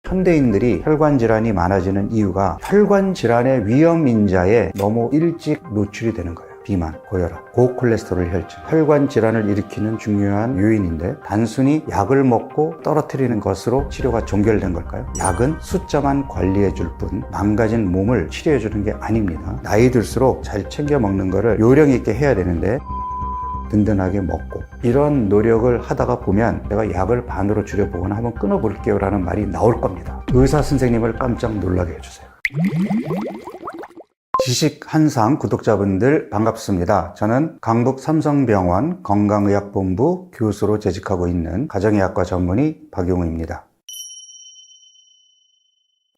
현대인들이 혈관 질환이 많아지는 이유가 혈관 질환의 위험 인자에 너무 일찍 노출이 되는 거예요. 비만, 고혈압, 고콜레스테롤 혈증, 혈관 질환을 일으키는 중요한 요인인데 단순히 약을 먹고 떨어뜨리는 것으로 치료가 종결된 걸까요? 약은 숫자만 관리해 줄 뿐 망가진 몸을 치료해 주는 게 아닙니다. 나이 들수록 잘 챙겨 먹는 거를 요령 있게 해야 되는데 든든하게 먹고 이런 노력을 하다가 보면 내가 약을 반으로 줄여보거나 한번 끊어볼게요 라는 말이 나올 겁니다. 의사 선생님을 깜짝 놀라게 해주세요. 지식한상 구독자분들 반갑습니다. 저는 강북 삼성병원 건강의학본부 교수로 재직하고 있는 가정의학과 전문의 박용우입니다.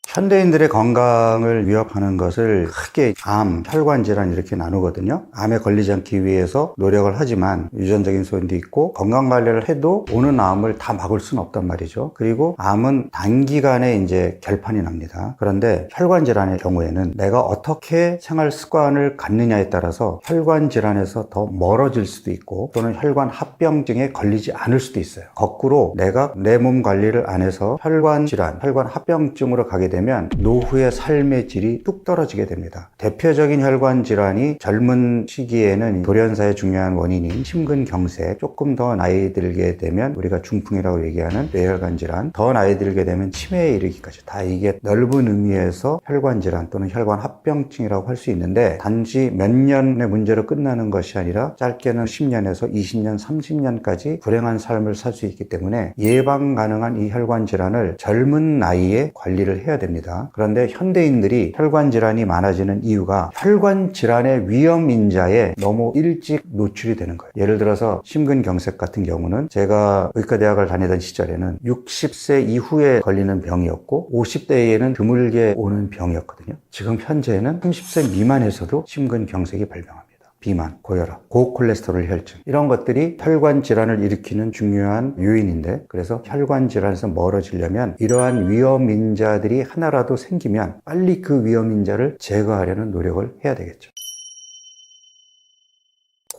현대인들의 건강을 위협하는 것을 크게 암, 혈관 질환 이렇게 나누거든요. 암에 걸리지 않기 위해서 노력을 하지만 유전적인 소인도 있고 건강관리를 해도 오는 암을 다 막을 수는 없단 말이죠. 그리고 암은 단기간에 이제 결판이 납니다. 그런데 혈관 질환의 경우에는 내가 어떻게 생활 습관을 갖느냐에 따라서 혈관 질환에서 더 멀어질 수도 있고 또는 혈관 합병증에 걸리지 않을 수도 있어요. 거꾸로 내가 내 몸 관리를 안 해서 혈관 질환, 혈관 합병증으로 가게 되면 노후의 삶의 질이 뚝 떨어지게 됩니다. 대표적인 혈관 질환이 젊은 시기에는 돌연사의 중요한 원인인 심근경색, 조금 더 나이 들게 되면 우리가 중풍이라고 얘기하는 뇌혈관 질환, 더 나이 들게 되면 치매에 이르기까지 다 이게 넓은 의미에서 혈관 질환 또는 혈관 합병증이라고 할 수 있는데 단지 몇 년의 문제로 끝나는 것이 아니라 짧게는 10년에서 20년, 30년까지 불행한 삶을 살 수 있기 때문에 예방 가능한 이 혈관 질환을 젊은 나이에 관리를 해야 됩니다. 그런데 현대인들이 혈관 질환이 많아지는 이유가 혈관 질환의 위험 인자에 너무 일찍 노출이 되는 거예요. 예를 들어서 심근경색 같은 경우는 제가 의과대학을 다니던 시절에는 60세 이후에 걸리는 병이었고 50대에는 드물게 오는 병이었거든요. 지금 현재는 30세 미만에서도 심근경색이 발병합니다. 비만, 고혈압, 고콜레스테롤 혈증 이런 것들이 혈관 질환을 일으키는 중요한 요인인데 그래서 혈관 질환에서 멀어지려면 이러한 위험 인자들이 하나라도 생기면 빨리 그 위험 인자를 제거하려는 노력을 해야 되겠죠.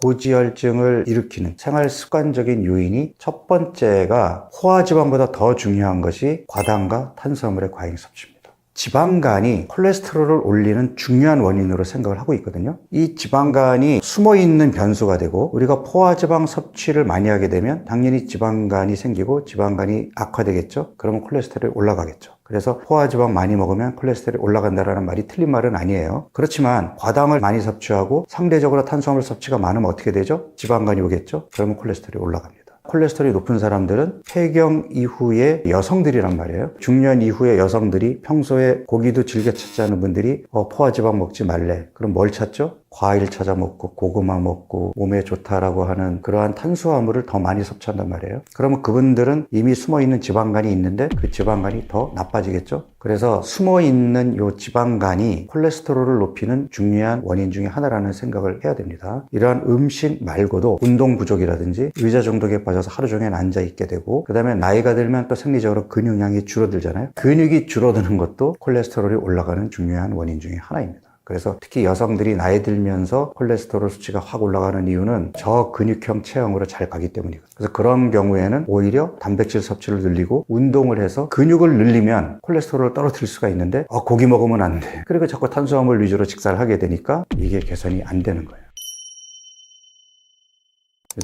고지혈증을 일으키는 생활 습관적인 요인이 첫 번째가 포화지방보다 더 중요한 것이 과당과 탄수화물의 과잉 섭취입니다. 지방간이 콜레스테롤을 올리는 중요한 원인으로 생각을 하고 있거든요. 이 지방간이 숨어있는 변수가 되고 우리가 포화지방 섭취를 많이 하게 되면 당연히 지방간이 생기고 지방간이 악화되겠죠. 그러면 콜레스테롤이 올라가겠죠. 그래서 포화지방 많이 먹으면 콜레스테롤이 올라간다는 말이 틀린 말은 아니에요. 그렇지만 과당을 많이 섭취하고 상대적으로 탄수화물 섭취가 많으면 어떻게 되죠? 지방간이 오겠죠. 그러면 콜레스테롤이 올라갑니다. 콜레스테롤이 높은 사람들은 폐경 이후의 여성들이란 말이에요. 중년 이후의 여성들이 평소에 고기도 즐겨 찾지 않는 분들이 포화지방 먹지 말래. 그럼 뭘 찾죠? 과일 찾아 먹고 고구마 먹고 몸에 좋다라고 하는 그러한 탄수화물을 더 많이 섭취한단 말이에요. 그러면 그분들은 이미 숨어있는 지방간이 있는데 그 지방간이 더 나빠지겠죠. 그래서 숨어있는 이 지방간이 콜레스테롤을 높이는 중요한 원인 중에 하나라는 생각을 해야 됩니다. 이러한 음식 말고도 운동 부족이라든지 의자 중독에 빠져서 하루 종일 앉아있게 되고 그 다음에 나이가 들면 또 생리적으로 근육량이 줄어들잖아요. 근육이 줄어드는 것도 콜레스테롤이 올라가는 중요한 원인 중에 하나입니다. 그래서 특히 여성들이 나이 들면서 콜레스테롤 수치가 확 올라가는 이유는 저근육형 체형으로 잘 가기 때문이거든요. 그래서 그런 경우에는 오히려 단백질 섭취를 늘리고 운동을 해서 근육을 늘리면 콜레스테롤을 떨어뜨릴 수가 있는데 고기 먹으면 안 돼. 그리고 자꾸 탄수화물 위주로 식사를 하게 되니까 이게 개선이 안 되는 거예요.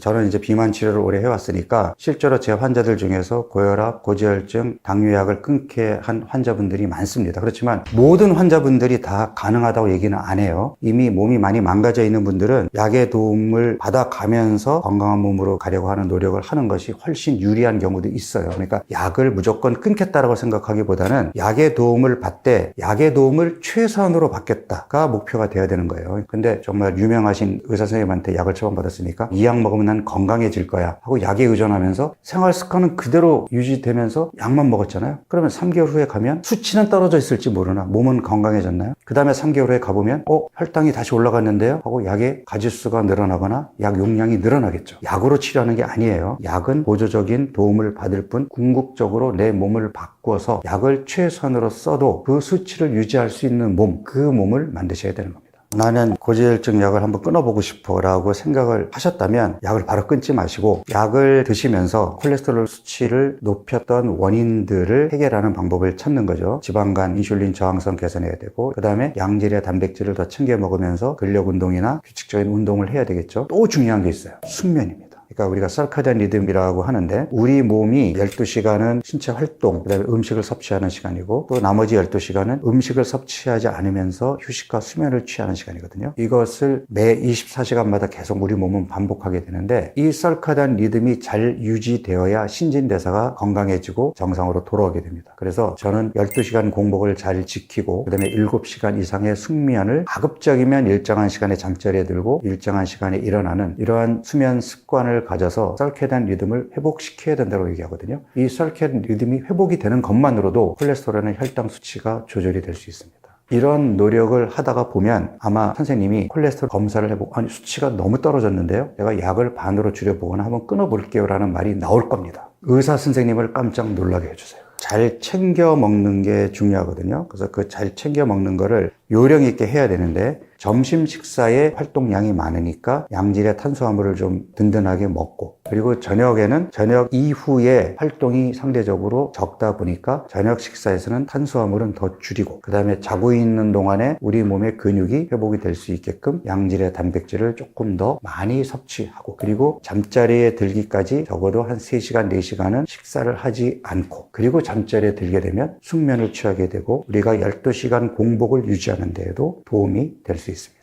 저는 이제 비만 치료를 오래 해왔으니까 실제로 제 환자들 중에서 고혈압, 고지혈증, 당뇨약을 끊게 한 환자분들이 많습니다. 그렇지만 모든 환자분들이 다 가능하다고 얘기는 안 해요. 이미 몸이 많이 망가져 있는 분들은 약의 도움을 받아가면서 건강한 몸으로 가려고 하는 노력을 하는 것이 훨씬 유리한 경우도 있어요. 그러니까 약을 무조건 끊겠다라고 생각하기보다는 약의 도움을 받되 약의 도움을 최선으로 받겠다가 목표가 돼야 되는 거예요. 근데 정말 유명하신 의사 선생님한테 약을 처방받았으니까 이 약 먹으면 난 건강해질 거야 하고 약에 의존하면서 생활 습관은 그대로 유지되면서 약만 먹었잖아요. 그러면 3개월 후에 가면 수치는 떨어져 있을지 모르나 몸은 건강해졌나요? 그 다음에 3개월 후에 가보면 혈당이 다시 올라갔는데요 하고 약의 가짓수가 늘어나거나 약 용량이 늘어나겠죠. 약으로 치료하는 게 아니에요. 약은 보조적인 도움을 받을 뿐 궁극적으로 내 몸을 바꿔서 약을 최선으로 써도 그 수치를 유지할 수 있는 몸, 그 몸을 만드셔야 되는 겁니다. 나는 고지혈증 약을 한번 끊어보고 싶어 라고 생각을 하셨다면 약을 바로 끊지 마시고 약을 드시면서 콜레스테롤 수치를 높였던 원인들을 해결하는 방법을 찾는 거죠. 지방간, 인슐린 저항성 개선해야 되고, 그 다음에 양질의 단백질을 더 챙겨 먹으면서 근력 운동이나 규칙적인 운동을 해야 되겠죠. 또 중요한 게 있어요. 숙면입니다. 그러니까 우리가 서카디안 리듬이라고 하는데, 우리 몸이 12시간은 신체 활동, 그다음에 음식을 섭취하는 시간이고, 또 나머지 12시간은 음식을 섭취하지 않으면서 휴식과 수면을 취하는 시간이거든요. 이것을 매 24시간마다 계속 우리 몸은 반복하게 되는데, 이 서카디안 리듬이 잘 유지되어야 신진대사가 건강해지고 정상으로 돌아오게 됩니다. 그래서 저는 12시간 공복을 잘 지키고, 그다음에 7시간 이상의 숙면을 가급적이면 일정한 시간에 잠자리에 들고 일정한 시간에 일어나는 이러한 수면 습관을 가져서 서카디안 리듬을 회복시켜야 된다고 얘기하거든요. 이 서카디안 리듬이 회복이 되는 것만으로도 콜레스테롤은 혈당 수치가 조절이 될 수 있습니다. 이런 노력을 하다가 보면 아마 선생님이 콜레스테롤 검사를 해보고, 아니 수치가 너무 떨어졌는데요, 내가 약을 반으로 줄여보거나 한번 끊어볼게요 라는 말이 나올 겁니다. 의사 선생님을 깜짝 놀라게 해주세요. 잘 챙겨 먹는 게 중요하거든요. 그래서 그 잘 챙겨 먹는 거를 요령 있게 해야 되는데, 점심 식사에 활동량이 많으니까 양질의 탄수화물을 좀 든든하게 먹고, 그리고 저녁에는 저녁 이후에 활동이 상대적으로 적다 보니까 저녁 식사에서는 탄수화물은 더 줄이고, 그 다음에 자고 있는 동안에 우리 몸의 근육이 회복이 될 수 있게끔 양질의 단백질을 조금 더 많이 섭취하고, 그리고 잠자리에 들기까지 적어도 한 3시간, 4시간은 식사를 하지 않고, 그리고 잠자리에 들게 되면 숙면을 취하게 되고, 우리가 12시간 공복을 유지하는 데에도 도움이 될 수 있습니다.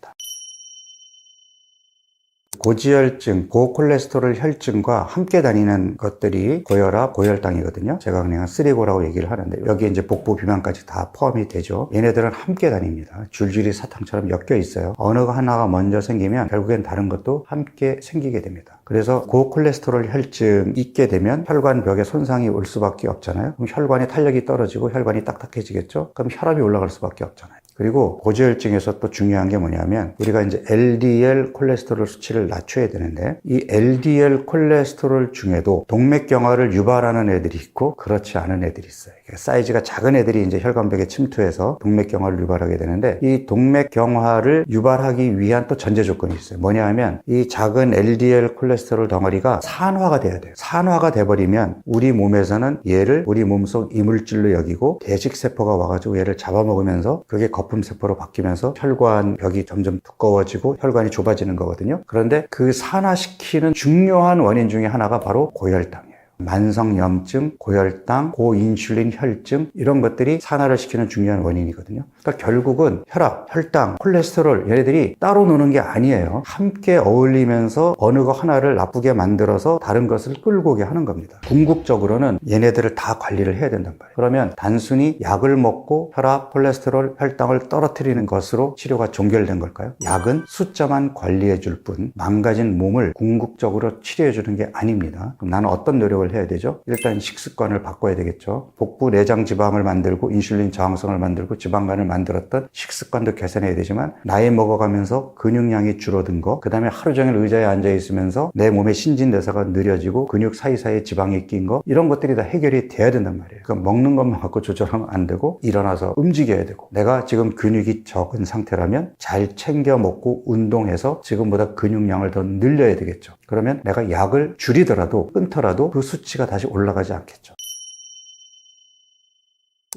고지혈증, 고콜레스테롤 혈증과 함께 다니는 것들이 고혈압, 고혈당이거든요. 제가 그냥 쓰리고라고 얘기를 하는데, 여기에 이제 복부 비만까지 다 포함이 되죠. 얘네들은 함께 다닙니다. 줄줄이 사탕처럼 엮여 있어요. 어느 하나가 먼저 생기면 결국엔 다른 것도 함께 생기게 됩니다. 그래서 고콜레스테롤 혈증 있게 되면 혈관벽에 손상이 올 수밖에 없잖아요. 그럼 혈관의 탄력이 떨어지고 혈관이 딱딱해지겠죠. 그럼 혈압이 올라갈 수밖에 없잖아요. 그리고 고지혈증에서 또 중요한 게 뭐냐면, 우리가 이제 LDL 콜레스테롤 수치를 낮춰야 되는데, 이 LDL 콜레스테롤 중에도 동맥경화를 유발하는 애들이 있고 그렇지 않은 애들이 있어요. 사이즈가 작은 애들이 이제 혈관벽에 침투해서 동맥경화를 유발하게 되는데, 이 동맥경화를 유발하기 위한 또 전제 조건이 있어요. 뭐냐 하면, 이 작은 LDL 콜레스테롤 덩어리가 산화가 돼야 돼요. 산화가 돼버리면 우리 몸에서는 얘를 우리 몸속 이물질로 여기고 대식세포가 와가지고 얘를 잡아먹으면서 그게 거품세포로 바뀌면서 혈관벽이 점점 두꺼워지고 혈관이 좁아지는 거거든요. 그런데 그 산화시키는 중요한 원인 중에 하나가 바로 고혈당이에요. 만성염증, 고혈당, 고인슐린 혈증, 이런 것들이 산화를 시키는 중요한 원인이거든요. 그러니까 결국은 혈압, 혈당, 콜레스테롤, 얘네들이 따로 노는 게 아니에요. 함께 어울리면서 어느 거 하나를 나쁘게 만들어서 다른 것을 끌고 오게 하는 겁니다. 궁극적으로는 얘네들을 다 관리를 해야 된단 말이에요. 그러면 단순히 약을 먹고 혈압, 콜레스테롤, 혈당을 떨어뜨리는 것으로 치료가 종결된 걸까요? 약은 숫자만 관리해 줄 뿐 망가진 몸을 궁극적으로 치료해 주는 게 아닙니다. 그럼 나는 어떤 노력을 해야 되죠? 일단 식습관을 바꿔야 되겠죠. 복부 내장 지방을 만들고 인슐린 저항성을 만들고 지방간을 만들었던 식습관도 개선해야 되지만, 나이 먹어가면서 근육량이 줄어든 거, 그 다음에 하루 종일 의자에 앉아 있으면서 내 몸의 신진대사가 느려지고 근육 사이사이에 지방이 낀 거, 이런 것들이 다 해결이 돼야 된단 말이에요. 그러니까 먹는 것만 갖고 조절하면 안 되고 일어나서 움직여야 되고, 내가 지금 근육이 적은 상태라면 잘 챙겨 먹고 운동해서 지금보다 근육량을 더 늘려야 되겠죠. 그러면 내가 약을 줄이더라도 끊더라도 그 수치가 다시 올라가지 않겠죠.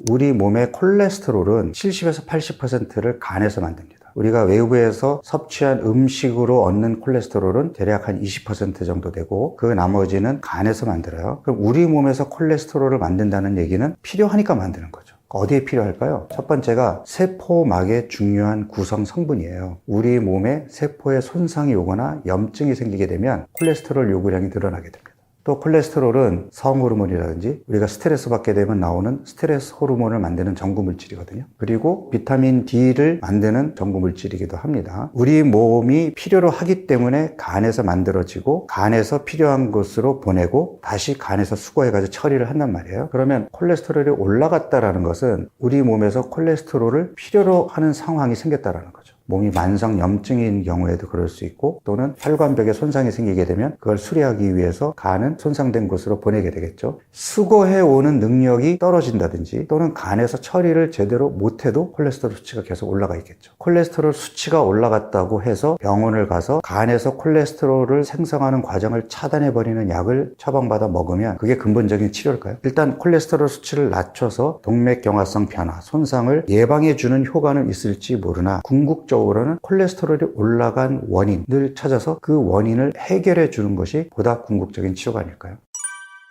우리 몸의 콜레스테롤은 70에서 80%를 간에서 만듭니다. 우리가 외부에서 섭취한 음식으로 얻는 콜레스테롤은 대략 한 20% 정도 되고, 그 나머지는 간에서 만들어요. 그럼 우리 몸에서 콜레스테롤을 만든다는 얘기는 필요하니까 만드는 거죠. 어디에 필요할까요? 첫 번째가 세포막의 중요한 구성 성분이에요. 우리 몸에 세포에 손상이 오거나 염증이 생기게 되면 콜레스테롤 요구량이 늘어나게 됩니다. 또 콜레스테롤은 성호르몬이라든지 우리가 스트레스 받게 되면 나오는 스트레스 호르몬을 만드는 전구물질이거든요. 그리고 비타민 D를 만드는 전구물질이기도 합니다. 우리 몸이 필요로 하기 때문에 간에서 만들어지고, 간에서 필요한 곳으로 보내고 다시 간에서 수거해가지고 처리를 한단 말이에요. 그러면 콜레스테롤이 올라갔다라는 것은 우리 몸에서 콜레스테롤을 필요로 하는 상황이 생겼다라는 거죠. 몸이 만성염증인 경우에도 그럴 수 있고 또는 혈관벽에 손상이 생기게 되면 그걸 수리하기 위해서 간은 손상된 곳으로 보내게 되겠죠. 수거해오는 능력이 떨어진다든지 또는 간에서 처리를 제대로 못해도 콜레스테롤 수치가 계속 올라가 있겠죠. 콜레스테롤 수치가 올라갔다고 해서 병원을 가서 간에서 콜레스테롤을 생성하는 과정을 차단해버리는 약을 처방받아 먹으면 그게 근본적인 치료일까요? 일단 콜레스테롤 수치를 낮춰서 동맥경화성 변화, 손상을 예방해주는 효과는 있을지 모르나 궁극적으로는 콜레스테롤이 올라간 원인을 찾아서 그 원인을 해결해 주는 것이 보다 궁극적인 치료가 아닐까요?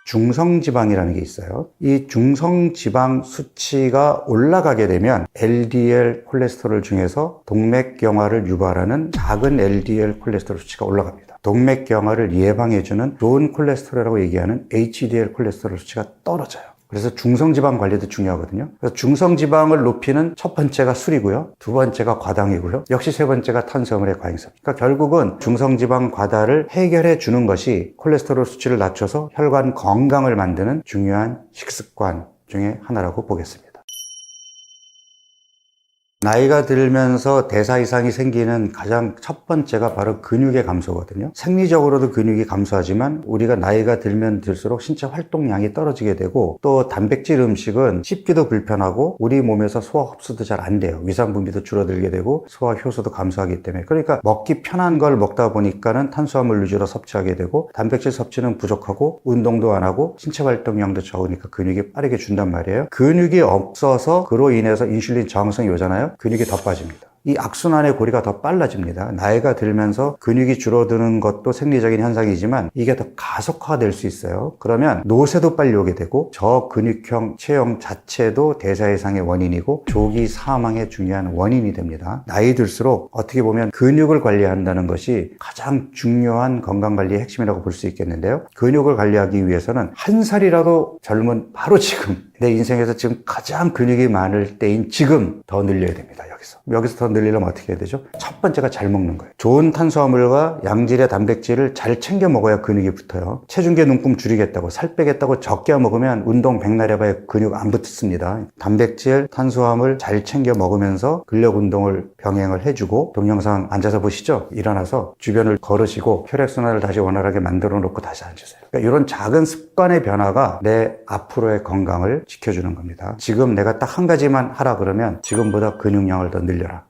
중성지방이라는 게 있어요. 이 중성지방 수치가 올라가게 되면 LDL 콜레스테롤 중에서 동맥경화를 유발하는 작은 LDL 콜레스테롤 수치가 올라갑니다. 동맥경화를 예방해주는 좋은 콜레스테롤이라고 얘기하는 HDL 콜레스테롤 수치가 떨어져요. 그래서 중성지방 관리도 중요하거든요. 그래서 중성지방을 높이는 첫 번째가 술이고요. 두 번째가 과당이고요. 역시 세 번째가 탄수화물의 과잉성. 그러니까 결국은 중성지방 과다를 해결해 주는 것이 콜레스테롤 수치를 낮춰서 혈관 건강을 만드는 중요한 식습관 중에 하나라고 보겠습니다. 나이가 들면서 대사 이상이 생기는 가장 첫 번째가 바로 근육의 감소거든요. 생리적으로도 근육이 감소하지만 우리가 나이가 들면 들수록 신체 활동량이 떨어지게 되고 또 단백질 음식은 씹기도 불편하고 우리 몸에서 소화 흡수도 잘 안 돼요. 위산 분비도 줄어들게 되고 소화 효소도 감소하기 때문에 그러니까 먹기 편한 걸 먹다 보니까는 탄수화물 위주로 섭취하게 되고 단백질 섭취는 부족하고 운동도 안 하고 신체 활동량도 적으니까 근육이 빠르게 준단 말이에요. 근육이 없어서 그로 인해서 인슐린 저항성이 오잖아요. 근육이 더 빠집니다. 이 악순환의 고리가 더 빨라집니다. 나이가 들면서 근육이 줄어드는 것도 생리적인 현상이지만 이게 더 가속화될 수 있어요. 그러면 노쇠도 빨리 오게 되고 저근육형 체형 자체도 대사 이상의 원인이고 조기 사망의 중요한 원인이 됩니다. 나이 들수록 어떻게 보면 근육을 관리한다는 것이 가장 중요한 건강관리의 핵심이라고 볼 수 있겠는데요. 근육을 관리하기 위해서는 한 살이라도 젊은 바로 지금 내 인생에서 지금 가장 근육이 많을 때인 지금 더 늘려야 됩니다. 여기서 더 늘리려면 어떻게 해야 되죠? 첫 번째가 잘 먹는 거예요. 좋은 탄수화물과 양질의 단백질을 잘 챙겨 먹어야 근육이 붙어요. 체중계 눈금 줄이겠다고 살 빼겠다고 적게 먹으면 운동 백날 해봐야 근육 안 붙습니다. 단백질, 탄수화물 잘 챙겨 먹으면서 근력 운동을 병행을 해주고 동영상 앉아서 보시죠. 일어나서 주변을 걸으시고 혈액순환을 다시 원활하게 만들어 놓고 다시 앉으세요. 그러니까 이런 작은 습관의 변화가 내 앞으로의 건강을 지켜주는 겁니다. 지금 내가 딱 한 가지만 하라 그러면 지금보다 근육량을 더 늘려라.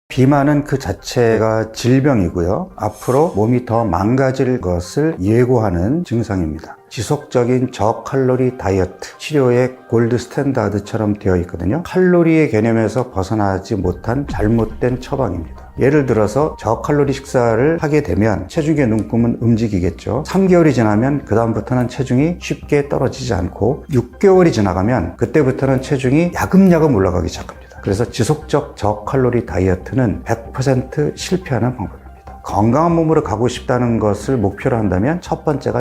비만은 그 자체가 질병이고요. 앞으로 몸이 더 망가질 것을 예고하는 증상입니다. 지속적인 저칼로리 다이어트, 치료의 골드 스탠다드처럼 되어 있거든요. 칼로리의 개념에서 벗어나지 못한 잘못된 처방입니다. 예를 들어서 저칼로리 식사를 하게 되면 체중의 눈금은 움직이겠죠. 3개월이 지나면 그 다음부터는 체중이 쉽게 떨어지지 않고 6개월이 지나가면 그때부터는 체중이 야금야금 올라가기 시작합니다. 그래서 지속적 저칼로리 다이어트는 100% 실패하는 방법입니다. 건강한 몸으로 가고 싶다는 것을 목표로 한다면 첫 번째가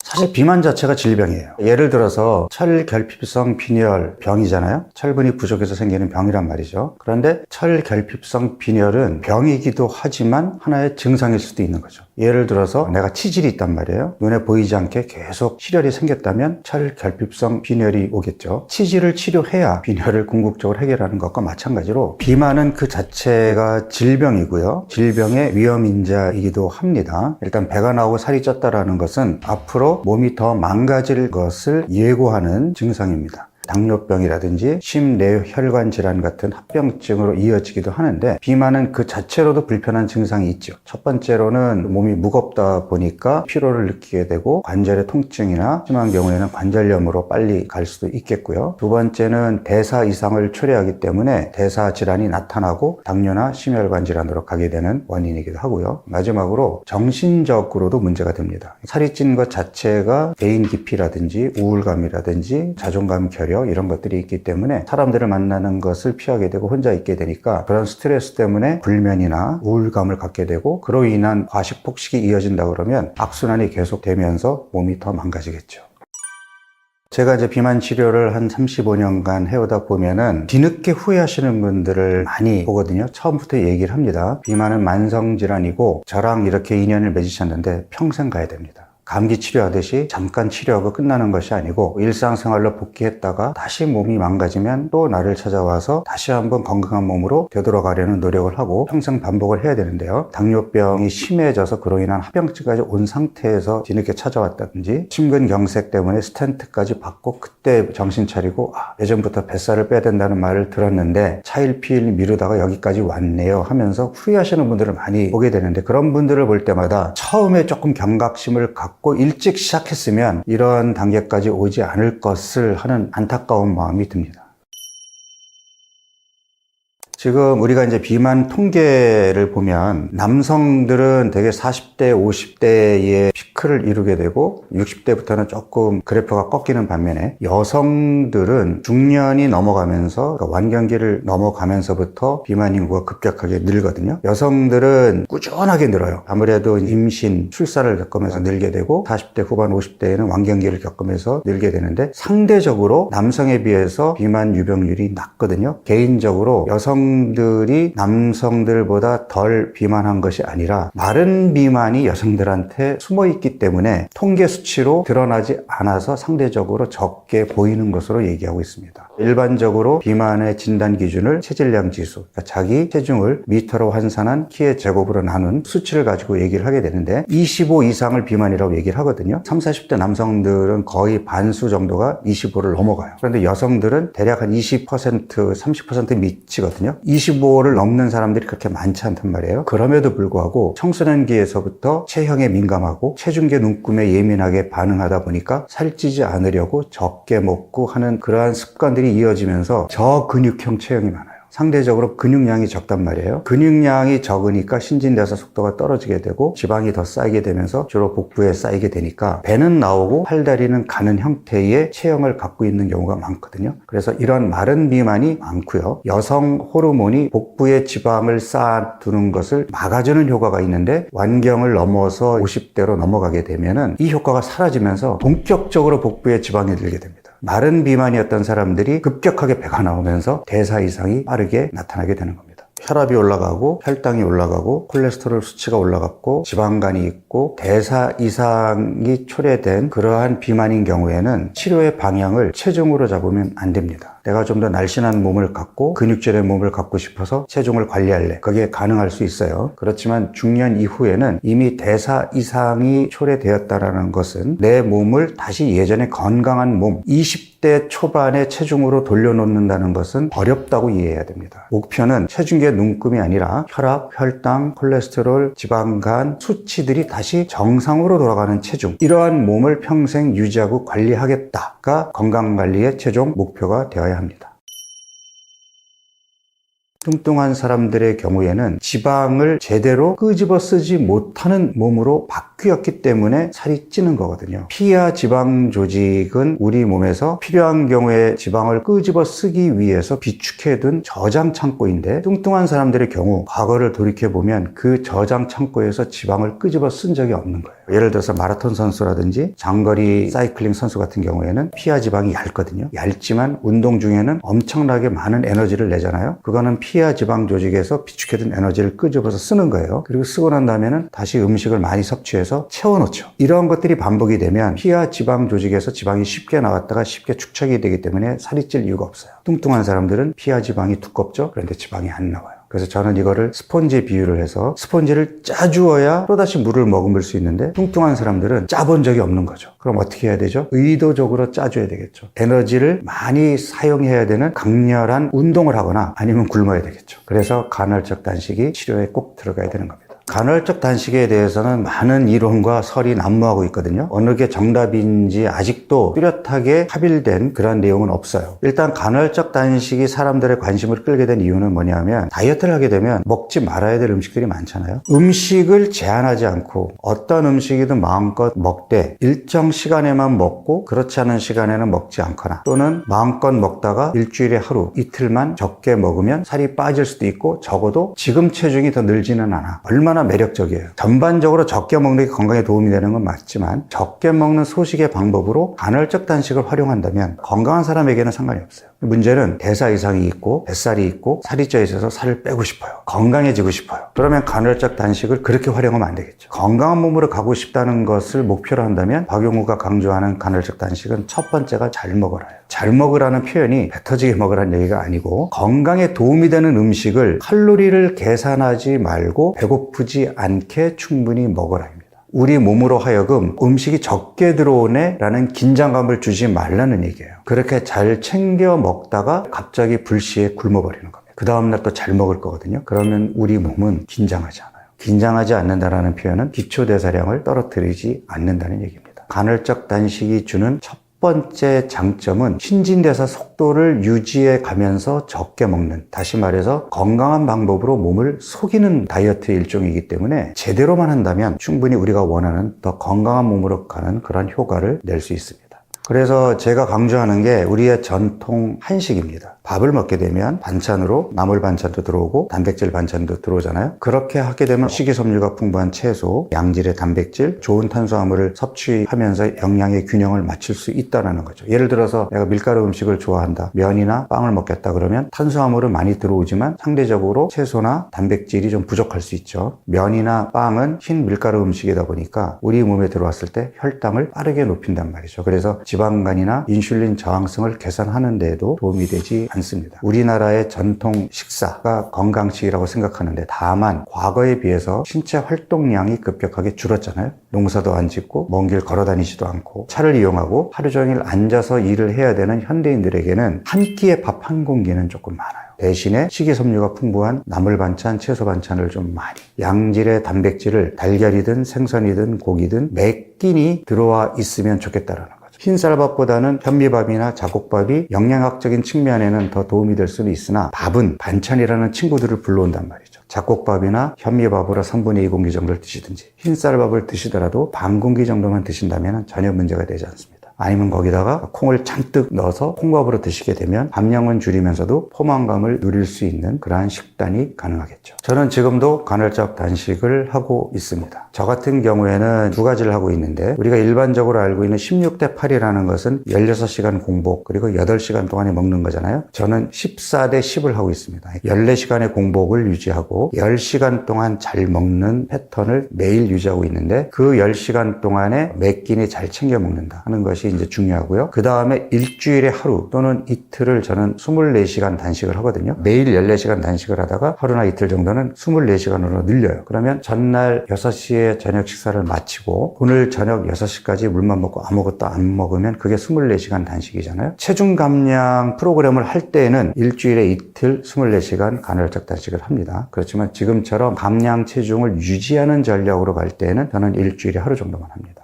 사실 비만 자체가 질병이에요. 예를 들어서 철결핍성 빈혈 병이잖아요. 철분이 부족해서 생기는 병이란 말이죠. 그런데 철결핍성 빈혈은 병이기도 하지만 하나의 증상일 수도 있는 거죠. 예를 들어서 내가 치질이 있단 말이에요. 눈에 보이지 않게 계속 실혈이 생겼다면 철결핍성 빈혈이 오겠죠. 치질을 치료해야 빈혈을 궁극적으로 해결하는 것과 마찬가지로 비만은 그 자체가 질병이고요. 질병의 위험인자이기도 합니다. 일단 배가 나오고 살이 쪘다라는 것은 앞으로 몸이 더 망가질 것을 예고하는 증상입니다. 당뇨병이라든지 심뇌혈관 질환 같은 합병증으로 이어지기도 하는데 비만은 그 자체로도 불편한 증상이 있죠. 첫 번째로는 몸이 무겁다 보니까 피로를 느끼게 되고 관절의 통증이나 심한 경우에는 관절염으로 빨리 갈 수도 있겠고요. 두 번째는 대사 이상을 초래하기 때문에 대사 질환이 나타나고 당뇨나 심혈관 질환으로 가게 되는 원인이기도 하고요. 마지막으로 정신적으로도 문제가 됩니다. 살이 찐 것 자체가 대인 기피라든지 우울감이라든지 자존감 결여 이런 것들이 있기 때문에 사람들을 만나는 것을 피하게 되고 혼자 있게 되니까 그런 스트레스 때문에 불면이나 우울감을 갖게 되고 그로 인한 과식 폭식이 이어진다 그러면 악순환이 계속되면서 몸이 더 망가지겠죠. 제가 이제 비만 치료를 한 35년간 해오다 보면은 뒤늦게 후회하시는 분들을 많이 보거든요. 처음부터 얘기를 합니다. 비만은 만성질환이고 저랑 이렇게 인연을 맺으셨는데 평생 가야 됩니다. 감기 치료하듯이 잠깐 치료하고 끝나는 것이 아니고 일상생활로 복귀했다가 다시 몸이 망가지면 또 나를 찾아와서 다시 한번 건강한 몸으로 되돌아가려는 노력을 하고 평생 반복을 해야 되는데요. 당뇨병이 심해져서 그로 인한 합병증까지 온 상태에서 뒤늦게 찾아왔다든지 심근경색 때문에 스텐트까지 받고 그때 정신 차리고 예전부터 뱃살을 빼야 된다는 말을 들었는데 차일피일 미루다가 여기까지 왔네요 하면서 후회하시는 분들을 많이 보게 되는데, 그런 분들을 볼 때마다 처음에 조금 경각심을 갖고 일찍 시작했으면 이런 단계까지 오지 않을 것을 하는 안타까운 마음이 듭니다. 지금 우리가 이제 비만 통계를 보면 남성들은 대개 40대, 50대에 피크를 이루게 되고 60대부터는 조금 그래프가 꺾이는 반면에 여성들은 중년이 넘어가면서, 그러니까 완경기를 넘어가면서부터 비만 인구가 급격하게 늘거든요. 여성들은 꾸준하게 늘어요. 아무래도 임신, 출산을 겪으면서 늘게 되고 40대 후반, 50대에는 완경기를 겪으면서 늘게 되는데, 상대적으로 남성에 비해서 비만 유병률이 낮거든요. 개인적으로 여성들이 남성들보다 덜 비만한 것이 아니라 마른 비만이 여성들한테 숨어있기 때문에 통계 수치로 드러나지 않아서 상대적으로 적게 보이는 것으로 얘기하고 있습니다. 일반적으로 비만의 진단 기준을 체질량 지수, 그러니까 자기 체중을 미터로 환산한 키의 제곱으로 나눈 수치를 가지고 얘기를 하게 되는데 25 이상을 비만이라고 얘기를 하거든요. 30, 40대 남성들은 거의 반수 정도가 25를 넘어가요. 그런데 여성들은 대략 한 20%, 30% 미치거든요. 25를 넘는 사람들이 그렇게 많지 않단 말이에요. 그럼에도 불구하고 청소년기에서부터 체형에 민감하고 체중계 눈금에 예민하게 반응하다 보니까 살찌지 않으려고 적게 먹고 하는 그러한 습관들이 이어지면서 저근육형 체형이 많아요. 상대적으로 근육량이 적단 말이에요. 근육량이 적으니까 신진대사 속도가 떨어지게 되고 지방이 더 쌓이게 되면서 주로 복부에 쌓이게 되니까 배는 나오고 팔다리는 가는 형태의 체형을 갖고 있는 경우가 많거든요. 그래서 이런 마른 비만이 많고요. 여성 호르몬이 복부에 지방을 쌓아두는 것을 막아주는 효과가 있는데 완경을 넘어서 50대로 넘어가게 되면은 이 효과가 사라지면서 본격적으로 복부에 지방이 들게 됩니다. 마른 비만이었던 사람들이 급격하게 배가 나오면서 대사 이상이 빠르게 나타나게 되는 겁니다. 혈압이 올라가고 혈당이 올라가고 콜레스테롤 수치가 올라갔고 지방간이 있고 대사 이상이 초래된 그러한 비만인 경우에는 치료의 방향을 체중으로 잡으면 안 됩니다. 내가 좀 더 날씬한 몸을 갖고 근육질의 몸을 갖고 싶어서 체중을 관리할래. 그게 가능할 수 있어요. 그렇지만 중년 이후에는 이미 대사 이상이 초래되었다는 것은 내 몸을 다시 예전의 건강한 몸, 20대 초반의 체중으로 돌려놓는다는 것은 어렵다고 이해해야 됩니다. 목표는 체중계 눈금이 아니라 혈압, 혈당, 콜레스테롤, 지방간 수치들이 다시 정상으로 돌아가는 체중, 이러한 몸을 평생 유지하고 관리하겠다가 건강관리의 최종 목표가 되어야 합니다. 뚱뚱한 사람들의 경우에는 지방을 제대로 끄집어 쓰지 못하는 몸으로 바뀌었기 때문에 살이 찌는 거거든요. 피하 지방 조직은 우리 몸에서 필요한 경우에 지방을 끄집어 쓰기 위해서 비축해둔 저장 창고인데, 뚱뚱한 사람들의 경우 과거를 돌이켜보면 그 저장 창고에서 지방을 끄집어 쓴 적이 없는 거예요. 예를 들어서 마라톤 선수라든지 장거리 사이클링 선수 같은 경우에는 피하 지방이 얇거든요. 얇지만 운동 중에는 엄청나게 많은 에너지를 내잖아요. 그거는 피하 지방 조직에서 비축해둔 에너지를 끄집어서 쓰는 거예요. 그리고 쓰고 난 다음에는 다시 음식을 많이 섭취해서 채워놓죠. 이런 것들이 반복이 되면 피하 지방 조직에서 지방이 쉽게 나왔다가 쉽게 축적이 되기 때문에 살이 찔 이유가 없어요. 뚱뚱한 사람들은 피하 지방이 두껍죠. 그런데 지방이 안 나와요. 그래서 저는 이거를 스폰지에 비유를 해서 스폰지를 짜주어야 또다시 물을 머금을 수 있는데 뚱뚱한 사람들은 짜본 적이 없는 거죠. 그럼 어떻게 해야 되죠? 의도적으로 짜줘야 되겠죠. 에너지를 많이 사용해야 되는 강렬한 운동을 하거나 아니면 굶어야 되겠죠. 그래서 간헐적 단식이 치료에 꼭 들어가야 되는 겁니다. 간헐적 단식에 대해서는 많은 이론과 설이 난무하고 있거든요. 어느 게 정답인지 아직도 뚜렷하게 합일된 그런 내용은 없어요. 일단 간헐적 단식이 사람들의 관심을 끌게 된 이유는 뭐냐면, 다이어트를 하게 되면 먹지 말아야 될 음식들이 많잖아요. 음식을 제한하지 않고 어떤 음식이든 마음껏 먹되 일정 시간에만 먹고 그렇지 않은 시간에는 먹지 않거나, 또는 마음껏 먹다가 일주일에 하루, 이틀만 적게 먹으면 살이 빠질 수도 있고 적어도 지금 체중이 더 늘지는 않아. 얼마나 얼마나 매력적이에요. 전반적으로 적게 먹는 게 건강에 도움이 되는 건 맞지만 적게 먹는 소식의 방법으로 간헐적 단식을 활용한다면 건강한 사람에게는 상관이 없어요. 문제는 대사 이상이 있고 뱃살이 있고 살이 쪄 있어서 살을 빼고 싶어요. 건강해지고 싶어요. 그러면 간헐적 단식을 그렇게 활용하면 안 되겠죠. 건강한 몸으로 가고 싶다는 것을 목표로 한다면 박용우가 강조하는 간헐적 단식은 첫 번째가 잘 먹어라예요. 잘 먹으라는 표현이 배 터지게 먹으라는 얘기가 아니고 건강에 도움이 되는 음식을 칼로리를 계산하지 말고 배고프지 않게 충분히 먹어라입니다. 우리 몸으로 하여금 음식이 적게 들어오네 라는 긴장감을 주지 말라는 얘기예요. 그렇게 잘 챙겨 먹다가 갑자기 불시에 굶어버리는 겁니다. 그 다음날 또 잘 먹을 거거든요. 그러면 우리 몸은 긴장하지 않아요. 긴장하지 않는다라는 표현은 기초대사량을 떨어뜨리지 않는다는 얘기입니다. 간헐적 단식이 주는 첫 번째 장점은 신진대사 속도를 유지해 가면서 적게 먹는, 다시 말해서 건강한 방법으로 몸을 속이는 다이어트 일종이기 때문에 제대로만 한다면 충분히 우리가 원하는 더 건강한 몸으로 가는 그런 효과를 낼 수 있습니다. 그래서 제가 강조하는 게 우리의 전통 한식입니다. 밥을 먹게 되면 반찬으로 나물 반찬도 들어오고 단백질 반찬도 들어오잖아요. 그렇게 하게 되면 식이섬유가 풍부한 채소, 양질의 단백질, 좋은 탄수화물을 섭취하면서 영양의 균형을 맞출 수 있다는 거죠. 예를 들어서 내가 밀가루 음식을 좋아한다, 면이나 빵을 먹겠다 그러면 탄수화물은 많이 들어오지만 상대적으로 채소나 단백질이 좀 부족할 수 있죠. 면이나 빵은 흰 밀가루 음식이다 보니까 우리 몸에 들어왔을 때 혈당을 빠르게 높인단 말이죠. 그래서 지방간이나 인슐린 저항성을 개선하는 데에도 도움이 되지 않습니다. 우리나라의 전통 식사가 건강식이라고 생각하는데 다만 과거에 비해서 신체 활동량이 급격하게 줄었잖아요. 농사도 안 짓고 먼 길 걸어 다니지도 않고 차를 이용하고 하루 종일 앉아서 일을 해야 되는 현대인들에게는 한 끼에 밥 한 공기는 조금 많아요. 대신에 식이섬유가 풍부한 나물 반찬, 채소 반찬을 좀 많이, 양질의 단백질을 달걀이든 생선이든 고기든 매 끼니 들어와 있으면 좋겠다라는 거죠. 흰쌀밥보다는 현미밥이나 잡곡밥이 영양학적인 측면에는 더 도움이 될 수는 있으나 밥은 반찬이라는 친구들을 불러온단 말이죠. 잡곡밥이나 현미밥으로 3분의 2 공기 정도를 드시든지 흰쌀밥을 드시더라도 반 공기 정도만 드신다면 전혀 문제가 되지 않습니다. 아니면 거기다가 콩을 잔뜩 넣어서 콩밥으로 드시게 되면 함량은 줄이면서도 포만감을 누릴 수 있는 그러한 식단이 가능하겠죠. 저는 지금도 간헐적 단식을 하고 있습니다. 저 같은 경우에는 두 가지를 하고 있는데 우리가 일반적으로 알고 있는 16대 8이라는 것은 16시간 공복 그리고 8시간 동안에 먹는 거잖아요. 저는 14대 10을 하고 있습니다. 14시간의 공복을 유지하고 10시간 동안 잘 먹는 패턴을 매일 유지하고 있는데 그 10시간 동안에 몇 끼니 잘 챙겨 먹는다 하는 것이 이제 중요하고요. 그 다음에 일주일에 하루 또는 이틀을 저는 24시간 단식을 하거든요. 매일 14시간 단식을 하다가 하루나 이틀 정도는 24시간으로 늘려요. 그러면 전날 6시에 저녁 식사를 마치고 오늘 저녁 6시까지 물만 먹고 아무것도 안 먹으면 그게 24시간 단식이잖아요. 체중 감량 프로그램을 할 때에는 일주일에 이틀 24시간 간헐적 단식을 합니다. 그렇지만 지금처럼 감량 체중을 유지하는 전략으로 갈 때에는 저는 일주일에 하루 정도만 합니다.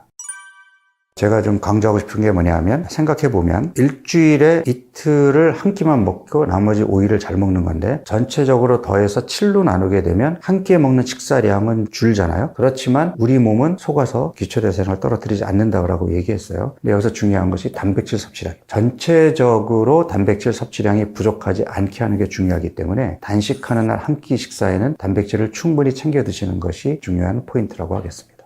제가 좀 강조하고 싶은 게 뭐냐면 생각해보면 일주일에 이틀을 한 끼만 먹고 나머지 5일을 잘 먹는 건데 전체적으로 더해서 7로 나누게 되면 한 끼에 먹는 식사량은 줄잖아요. 그렇지만 우리 몸은 속아서 기초대사량을 떨어뜨리지 않는다고 얘기했어요. 근데 여기서 중요한 것이 단백질 섭취량. 전체적으로 단백질 섭취량이 부족하지 않게 하는 게 중요하기 때문에 단식하는 날 한 끼 식사에는 단백질을 충분히 챙겨 드시는 것이 중요한 포인트라고 하겠습니다.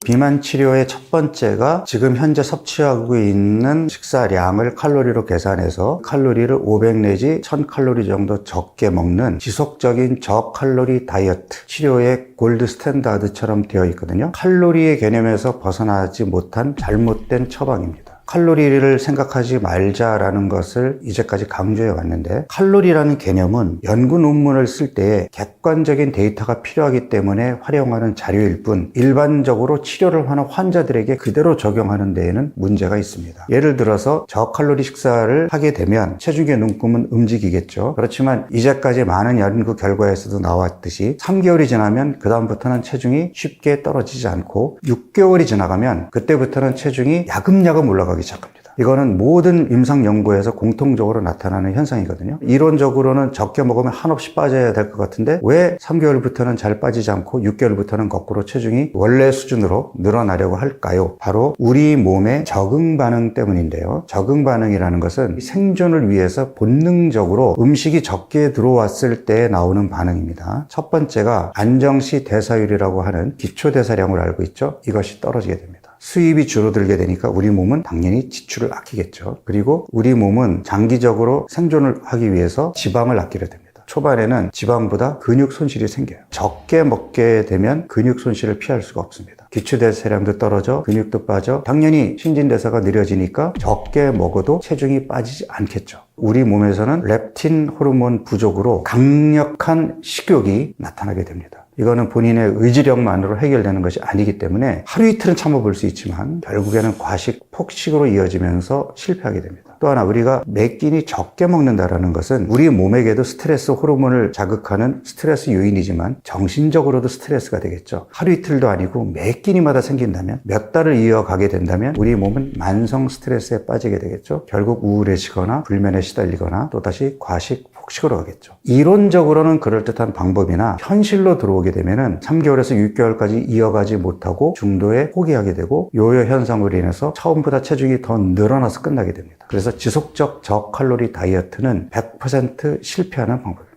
비만 치료의 첫 번째가 지금 현재 섭취하고 있는 식사량을 칼로리로 계산해서 칼로리를 500 내지 1000칼로리 정도 적게 먹는 지속적인 저칼로리 다이어트 치료의 골드 스탠다드처럼 되어 있거든요. 칼로리의 개념에서 벗어나지 못한 잘못된 처방입니다. 칼로리를 생각하지 말자라는 것을 이제까지 강조해 왔는데 칼로리라는 개념은 연구 논문을 쓸 때 객관적인 데이터가 필요하기 때문에 활용하는 자료일 뿐 일반적으로 치료를 하는 환자들에게 그대로 적용하는 데에는 문제가 있습니다. 예를 들어서 저칼로리 식사를 하게 되면 체중계 눈금은 움직이겠죠. 그렇지만 이제까지 많은 연구 결과에서도 나왔듯이 3개월이 지나면 그 다음부터는 체중이 쉽게 떨어지지 않고 6개월이 지나가면 그때부터는 체중이 야금야금 올라가기 시작합니다. 이거는 모든 임상 연구에서 공통적으로 나타나는 현상이거든요. 이론적으로는 적게 먹으면 한없이 빠져야 될 것 같은데 왜 3개월부터는 잘 빠지지 않고 6개월부터는 거꾸로 체중이 원래 수준으로 늘어나려고 할까요? 바로 우리 몸의 적응 반응 때문인데요. 적응 반응이라는 것은 생존을 위해서 본능적으로 음식이 적게 들어왔을 때 나오는 반응입니다. 첫 번째가 안정시 대사율이라고 하는 기초대사량을 알고 있죠. 이것이 떨어지게 됩니다. 수입이 줄어들게 되니까 우리 몸은 당연히 지출을 아끼겠죠. 그리고 우리 몸은 장기적으로 생존을 하기 위해서 지방을 아끼려 됩니다. 초반에는 지방보다 근육 손실이 생겨요. 적게 먹게 되면 근육 손실을 피할 수가 없습니다. 기초대사량도 떨어져 근육도 빠져 당연히 신진대사가 느려지니까 적게 먹어도 체중이 빠지지 않겠죠. 우리 몸에서는 렙틴 호르몬 부족으로 강력한 식욕이 나타나게 됩니다. 이거는 본인의 의지력만으로 해결되는 것이 아니기 때문에 하루 이틀은 참아볼 수 있지만 결국에는 과식, 폭식으로 이어지면서 실패하게 됩니다. 또 하나 우리가 매 끼니 적게 먹는다는 것은 우리 몸에게도 스트레스 호르몬을 자극하는 스트레스 요인이지만 정신적으로도 스트레스가 되겠죠. 하루 이틀도 아니고 매 끼니마다 생긴다면 몇 달을 이어가게 된다면 우리 몸은 만성 스트레스에 빠지게 되겠죠. 결국 우울해지거나 불면에 시달리거나 또다시 과식, 폭식으로 가겠죠. 이론적으로는 그럴듯한 방법이나 현실로 들어오게 되면은 3개월에서 6개월까지 이어가지 못하고 중도에 포기하게 되고 요요 현상으로 인해서 처음보다 체중이 더 늘어나서 끝나게 됩니다. 그래서 지속적 저칼로리 다이어트는 100% 실패하는 방법입니다.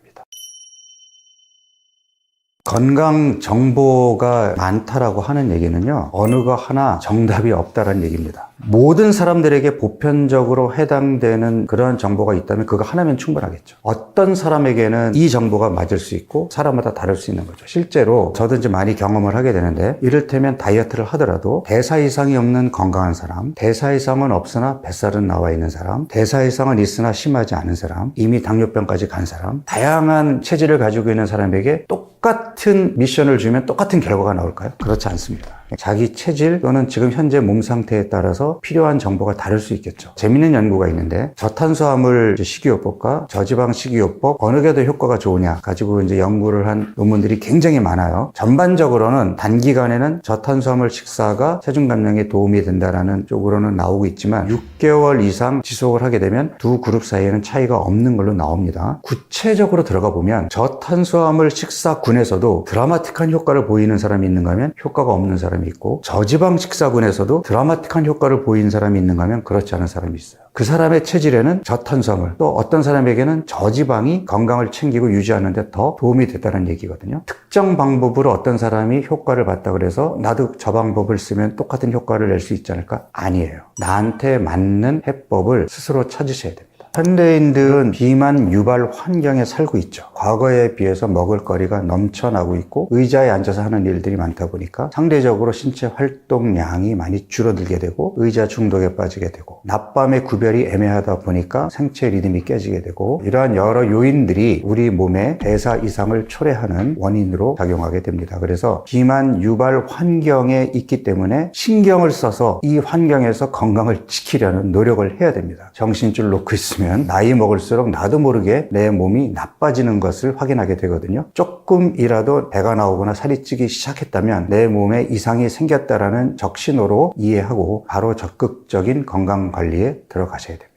건강 정보가 많다라고 하는 얘기는요, 어느 거 하나 정답이 없다라는 얘기입니다. 모든 사람들에게 보편적으로 해당되는 그런 정보가 있다면 그거 하나면 충분하겠죠. 어떤 사람에게는 이 정보가 맞을 수 있고 사람마다 다를 수 있는 거죠. 실제로 저도 이제 많이 경험을 하게 되는데 이를테면 다이어트를 하더라도 대사 이상이 없는 건강한 사람, 대사 이상은 없으나 뱃살은 나와 있는 사람, 대사 이상은 있으나 심하지 않은 사람, 이미 당뇨병까지 간 사람, 다양한 체질을 가지고 있는 사람에게 똑같은 미션을 주면 똑같은 결과가 나올까요? 그렇지 않습니다. 자기 체질 또는 지금 현재 몸 상태에 따라서 필요한 정보가 다를 수 있겠죠. 재미있는 연구가 있는데 저탄수화물 식이요법과 저지방 식이요법 어느 게 더 효과가 좋으냐 가지고 이제 연구를 한 논문들이 굉장히 많아요. 전반적으로는 단기간에는 저탄수화물 식사가 체중 감량에 도움이 된다라는 쪽으로는 나오고 있지만 6개월 이상 지속을 하게 되면 두 그룹 사이에는 차이가 없는 걸로 나옵니다. 구체적으로 들어가 보면 저탄수화물 식사군에서도 드라마틱한 효과를 보이는 사람이 있는가 하면 효과가 없는 사람이 있고 저지방 식사군에서도 드라마틱한 효과를 보이는 사람이 있는가 하면 그렇지 않은 사람이 있어요. 그 사람의 체질에는 저탄수화물 또 어떤 사람에게는 저지방이 건강을 챙기고 유지하는 데 더 도움이 됐다는 얘기거든요. 특정 방법으로 어떤 사람이 효과를 봤다 그래서 나도 저 방법을 쓰면 똑같은 효과를 낼 수 있지 않을까? 아니에요. 나한테 맞는 해법을 스스로 찾으셔야 됩니다. 현대인들은 비만 유발 환경에 살고 있죠. 과거에 비해서 먹을거리가 넘쳐나고 있고 의자에 앉아서 하는 일들이 많다 보니까 상대적으로 신체 활동량이 많이 줄어들게 되고 의자 중독에 빠지게 되고 낮밤의 구별이 애매하다 보니까 생체 리듬이 깨지게 되고 이러한 여러 요인들이 우리 몸의 대사 이상을 초래하는 원인으로 작용하게 됩니다. 그래서 비만 유발 환경에 있기 때문에 신경을 써서 이 환경에서 건강을 지키려는 노력을 해야 됩니다. 정신줄 놓고 있으면 나이 먹을수록 나도 모르게 내 몸이 나빠지는 것을 확인하게 되거든요. 조금이라도 배가 나오거나 살이 찌기 시작했다면 내 몸에 이상이 생겼다라는 적신호로 이해하고 바로 적극적인 건강관리에 들어가셔야 됩니다.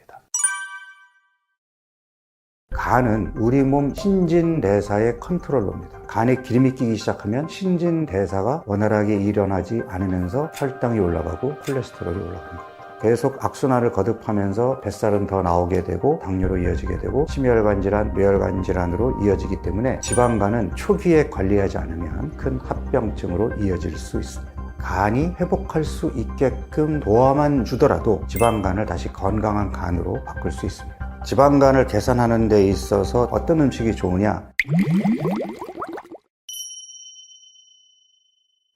간은 우리 몸 신진대사의 컨트롤러입니다. 간에 기름이 끼기 시작하면 신진대사가 원활하게 일어나지 않으면서 혈당이 올라가고 콜레스테롤이 올라가는 겁니다. 계속 악순환을 거듭하면서 뱃살은 더 나오게 되고 당뇨로 이어지게 되고 심혈관 질환, 뇌혈관 질환으로 이어지기 때문에 지방간은 초기에 관리하지 않으면 큰 합병증으로 이어질 수 있습니다. 간이 회복할 수 있게끔 도와만 주더라도 지방간을 다시 건강한 간으로 바꿀 수 있습니다. 지방간을 개선하는 데 있어서 어떤 음식이 좋으냐?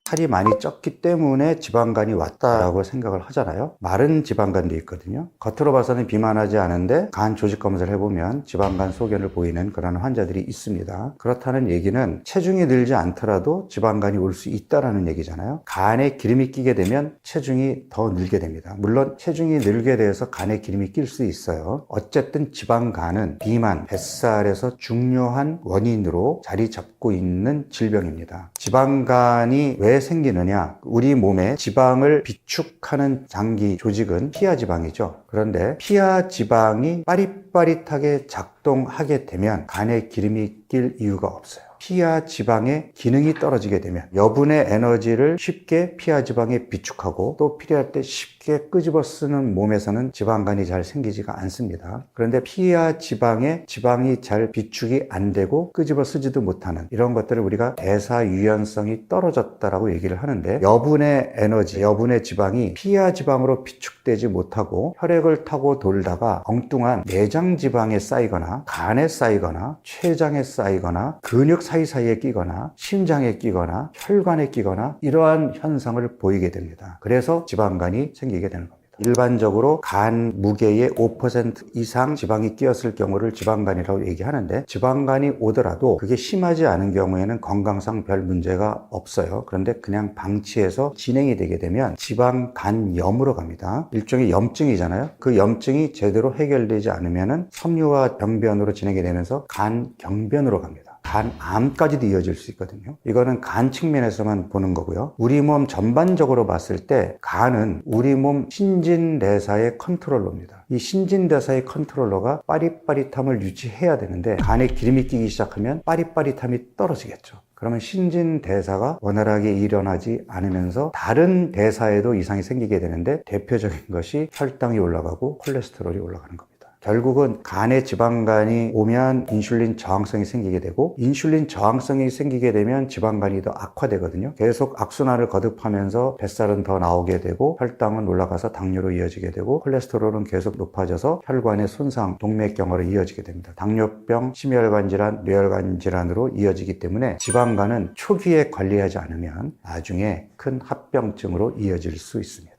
살이 많이 쪘기 때문에 지방간이 왔다라고 생각을 하잖아요. 마른 지방간도 있거든요. 겉으로 봐서는 비만하지 않은데 간 조직 검사를 해보면 지방간 소견을 보이는 그런 환자들이 있습니다. 그렇다는 얘기는 체중이 늘지 않더라도 지방간이 올 수 있다는 얘기잖아요. 간에 기름이 끼게 되면 체중이 더 늘게 됩니다. 물론 체중이 늘게 돼서 간에 기름이 낄 수 있어요. 어쨌든 지방간은 비만, 뱃살에서 중요한 원인으로 자리 잡고 있는 질병입니다. 지방간이 왜 생기느냐? 우리 몸에 지방을 비축하는 장기 조직은 피하 지방이죠. 그런데 피하 지방이 빠릿빠릿하게 작동하게 되면 간에 기름이 낄 이유가 없어요. 피하 지방의 기능이 떨어지게 되면 여분의 에너지를 쉽게 피하 지방에 비축하고 또 필요할 때 쉽게 끄집어 쓰는 몸에서는 지방간이 잘 생기지가 않습니다. 그런데 피하 지방에 지방이 잘 비축이 안 되고 끄집어 쓰지도 못하는 이런 것들을 우리가 대사 유연성이 떨어졌다라고 얘기를 하는데, 여분의 에너지, 여분의 지방이 피하 지방으로 비축되지 못하고 혈액을 타고 돌다가 엉뚱한 내장 지방에 쌓이거나 간에 쌓이거나 췌장에 쌓이거나 근육 사이사이에 끼거나 심장에 끼거나 혈관에 끼거나 이러한 현상을 보이게 됩니다. 그래서 지방간이 생기게 되는 겁니다. 일반적으로 간 무게의 5% 이상 지방이 끼었을 경우를 지방간이라고 얘기하는데, 지방간이 오더라도 그게 심하지 않은 경우에는 건강상 별 문제가 없어요. 그런데 그냥 방치해서 진행이 되게 되면 지방간염으로 갑니다. 일종의 염증이잖아요. 그 염증이 제대로 해결되지 않으면 섬유화 병변으로 진행이 되면서 간경변으로 갑니다. 간암까지도 이어질 수 있거든요. 이거는 간 측면에서만 보는 거고요. 우리 몸 전반적으로 봤을 때 간은 우리 몸 신진대사의 컨트롤러입니다. 이 신진대사의 컨트롤러가 빠릿빠릿함을 유지해야 되는데, 간에 기름이 끼기 시작하면 빠릿빠릿함이 떨어지겠죠. 그러면 신진대사가 원활하게 일어나지 않으면서 다른 대사에도 이상이 생기게 되는데, 대표적인 것이 혈당이 올라가고 콜레스테롤이 올라가는 겁니다. 결국은 간에 지방간이 오면 인슐린 저항성이 생기게 되고, 인슐린 저항성이 생기게 되면 지방간이 더 악화되거든요. 계속 악순환을 거듭하면서 뱃살은 더 나오게 되고, 혈당은 올라가서 당뇨로 이어지게 되고, 콜레스테롤은 계속 높아져서 혈관의 손상, 동맥경화로 이어지게 됩니다. 당뇨병, 심혈관 질환, 뇌혈관 질환으로 이어지기 때문에 지방간은 초기에 관리하지 않으면 나중에 큰 합병증으로 이어질 수 있습니다.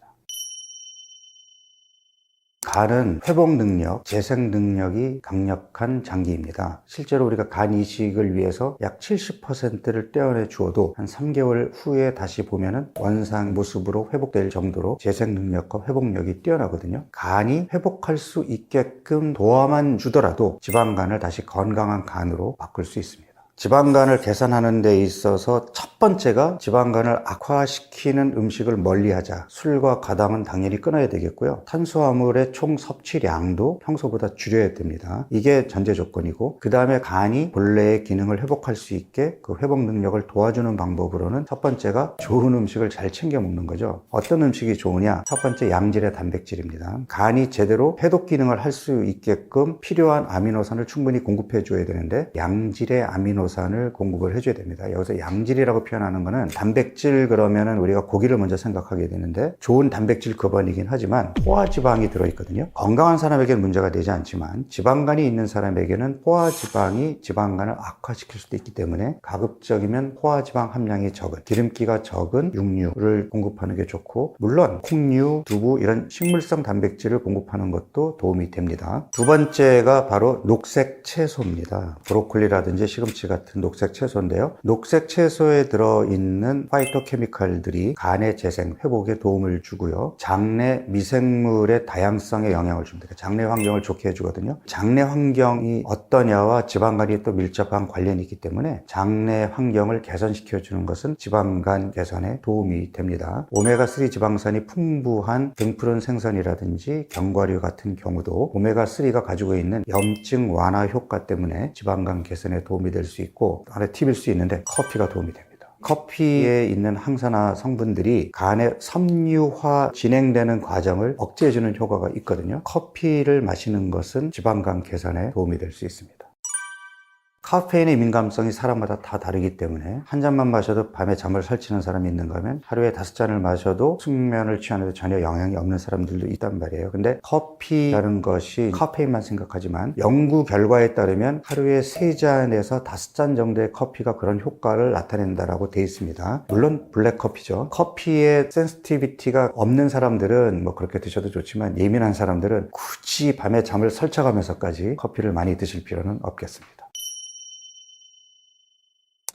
간은 회복 능력, 재생 능력이 강력한 장기입니다. 실제로 우리가 간 이식을 위해서 약 70%를 떼어내 주어도 한 3개월 후에 다시 보면은 원상 모습으로 회복될 정도로 재생 능력과 회복력이 뛰어나거든요. 간이 회복할 수 있게끔 도와만 주더라도 지방간을 다시 건강한 간으로 바꿀 수 있습니다. 지방간을 개선하는 데 있어서 첫 번째가 지방간을 악화시키는 음식을 멀리하자. 술과 가당은 당연히 끊어야 되겠고요. 탄수화물의 총 섭취량도 평소보다 줄여야 됩니다. 이게 전제 조건이고, 그 다음에 간이 본래의 기능을 회복할 수 있게 그 회복 능력을 도와주는 방법으로는 첫 번째가 좋은 음식을 잘 챙겨 먹는 거죠. 어떤 음식이 좋으냐? 첫 번째, 양질의 단백질입니다. 간이 제대로 해독 기능을 할 수 있게끔 필요한 아미노산을 충분히 공급해 줘야 되는데, 양질의 아미노산을 공급을 해줘야 됩니다. 여기서 양질이라고 표현하는 거는, 단백질 그러면은 우리가 고기를 먼저 생각하게 되는데, 좋은 단백질 근원이긴 하지만 포화지방이 들어있거든요. 건강한 사람에게는 문제가 되지 않지만 지방간이 있는 사람에게는 포화지방이 지방간을 악화시킬 수도 있기 때문에, 가급적이면 포화지방 함량이 적은, 기름기가 적은 육류를 공급하는 게 좋고, 물론 콩류, 두부 이런 식물성 단백질을 공급하는 것도 도움이 됩니다. 두 번째가 바로 녹색 채소입니다. 브로콜리라든지 시금치 같은 녹색 채소인데요. 녹색 채소에 들어있는 파이토케미칼들이 간의 재생, 회복에 도움을 주고요. 장내 미생물의 다양성에 영향을 줍니다. 장내 환경을 좋게 해주거든요. 장내 환경이 어떠냐와 지방간이 또 밀접한 관련이 있기 때문에 장내 환경을 개선시켜주는 것은 지방간 개선에 도움이 됩니다. 오메가3 지방산이 풍부한 등푸른 생선이라든지 견과류 같은 경우도 오메가3가 가지고 있는 염증 완화 효과 때문에 지방간 개선에 도움이 될 수 있고, 하나의 팁일 수 있는데 커피가 도움이 됩니다. 커피에 있는 항산화 성분들이 간의 섬유화 진행되는 과정을 억제해주는 효과가 있거든요. 커피를 마시는 것은 지방간 개선에 도움이 될 수 있습니다. 카페인의 민감성이 사람마다 다 다르기 때문에 한 잔만 마셔도 밤에 잠을 설치는 사람이 있는가 하면 하루에 5잔을 마셔도 숙면을 취하는데 전혀 영향이 없는 사람들도 있단 말이에요. 근데 커피라는 것이 카페인만 생각하지만 연구 결과에 따르면 하루에 3잔에서 5잔 정도의 커피가 그런 효과를 나타낸다라고 돼 있습니다. 물론 블랙커피죠. 커피에 센시티비티가 없는 사람들은 뭐 그렇게 드셔도 좋지만, 예민한 사람들은 굳이 밤에 잠을 설쳐가면서까지 커피를 많이 드실 필요는 없겠습니다.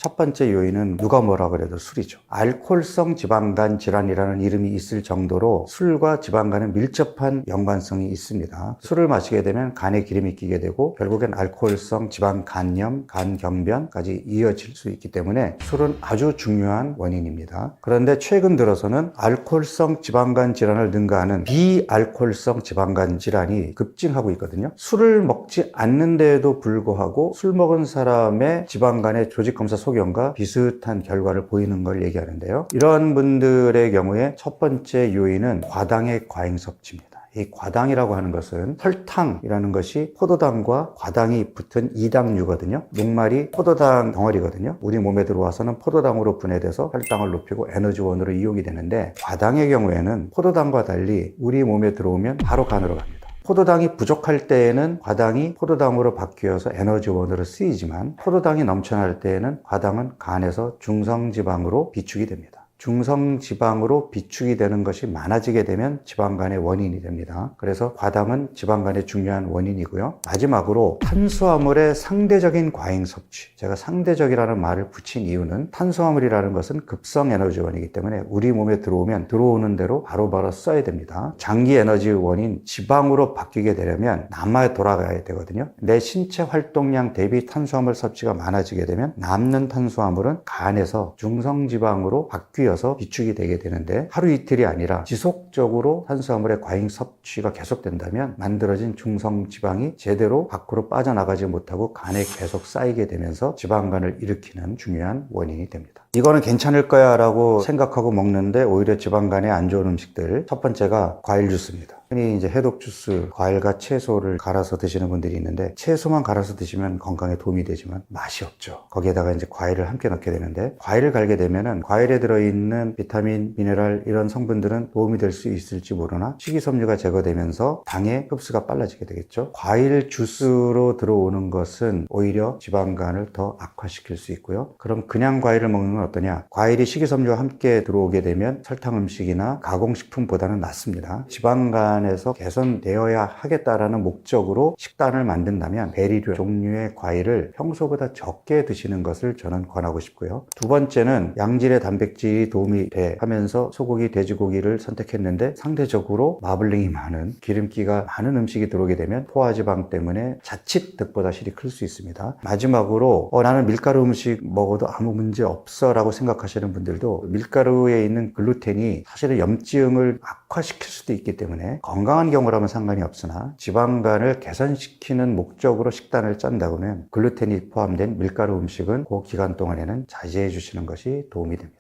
첫 번째 요인은 누가 뭐라 그래도 술이죠. 알코올성 지방간 질환이라는 이름이 있을 정도로 술과 지방간은 밀접한 연관성이 있습니다. 술을 마시게 되면 간에 기름이 끼게 되고 결국엔 알코올성 지방간염, 간경변까지 이어질 수 있기 때문에 술은 아주 중요한 원인입니다. 그런데 최근 들어서는 알코올성 지방간 질환을 능가하는 비알코올성 지방간 질환이 급증하고 있거든요. 술을 먹지 않는데도 불구하고 술 먹은 사람의 지방간의 조직검사 소견과 비슷한 결과를 보이는 걸 얘기하는데요. 이런 분들의 경우에 첫 번째 요인은 과당의 과잉 섭취입니다. 이 과당이라고 하는 것은 설탕이라는 것이 포도당과 과당이 붙은 이당류거든요. 녹말이 포도당 덩어리거든요. 우리 몸에 들어와서는 포도당으로 분해돼서 혈당을 높이고 에너지원으로 이용이 되는데, 과당의 경우에는 포도당과 달리 우리 몸에 들어오면 바로 간으로 갑니다. 포도당이 부족할 때에는 과당이 포도당으로 바뀌어서 에너지원으로 쓰이지만, 포도당이 넘쳐날 때에는 과당은 간에서 중성지방으로 비축이 됩니다. 중성지방으로 비축이 되는 것이 많아지게 되면 지방간의 원인이 됩니다. 그래서 과당은 지방간의 중요한 원인이고요. 마지막으로 탄수화물의 상대적인 과잉 섭취. 제가 상대적이라는 말을 붙인 이유는 탄수화물이라는 것은 급성 에너지원이기 때문에 우리 몸에 들어오면 들어오는 대로 바로바로 써야 됩니다. 장기 에너지원인 지방으로 바뀌게 되려면 남아 돌아가야 되거든요. 내 신체 활동량 대비 탄수화물 섭취가 많아지게 되면 남는 탄수화물은 간에서 중성지방으로 바뀌어서 비축이 되게 되는데, 하루 이틀이 아니라 지속적으로 탄수화물의 과잉 섭취가 계속된다면 만들어진 중성지방이 제대로 밖으로 빠져나가지 못하고 간에 계속 쌓이게 되면서 지방간을 일으키는 중요한 원인이 됩니다. 이거는 괜찮을 거야 라고 생각하고 먹는데 오히려 지방간에 안 좋은 음식들, 첫 번째가 과일 주스입니다. 흔히 이제 해독 주스, 과일과 채소를 갈아서 드시는 분들이 있는데, 채소만 갈아서 드시면 건강에 도움이 되지만 맛이 없죠. 거기에다가 이제 과일을 함께 넣게 되는데, 과일을 갈게 되면은 과일에 들어있는 비타민, 미네랄 이런 성분들은 도움이 될 수 있을지 모르나 식이섬유가 제거되면서 당의 흡수가 빨라지게 되겠죠. 과일 주스로 들어오는 것은 오히려 지방간을 더 악화시킬 수 있고요. 그럼 그냥 과일을 먹는 건 어떠냐? 과일이 식이섬유와 함께 들어오게 되면 설탕 음식이나 가공식품보다는 낫습니다. 지방간에서 개선되어야 하겠다라는 목적으로 식단을 만든다면 베리류 종류의 과일을 평소보다 적게 드시는 것을 저는 권하고 싶고요. 두 번째는 양질의 단백질이 도움이 돼 하면서 소고기, 돼지고기를 선택했는데 상대적으로 마블링이 많은, 기름기가 많은 음식이 들어오게 되면 포화지방 때문에 자칫 득보다 실이 클 수 있습니다. 마지막으로 나는 밀가루 음식 먹어도 아무 문제 없어 라고 생각하시는 분들도, 밀가루에 있는 글루텐이 사실은 염증을 악화시킬 수도 있기 때문에 건강한 경우라면 상관이 없으나 지방간을 개선시키는 목적으로 식단을 짠다고는 글루텐이 포함된 밀가루 음식은 그 기간 동안에는 자제해 주시는 것이 도움이 됩니다.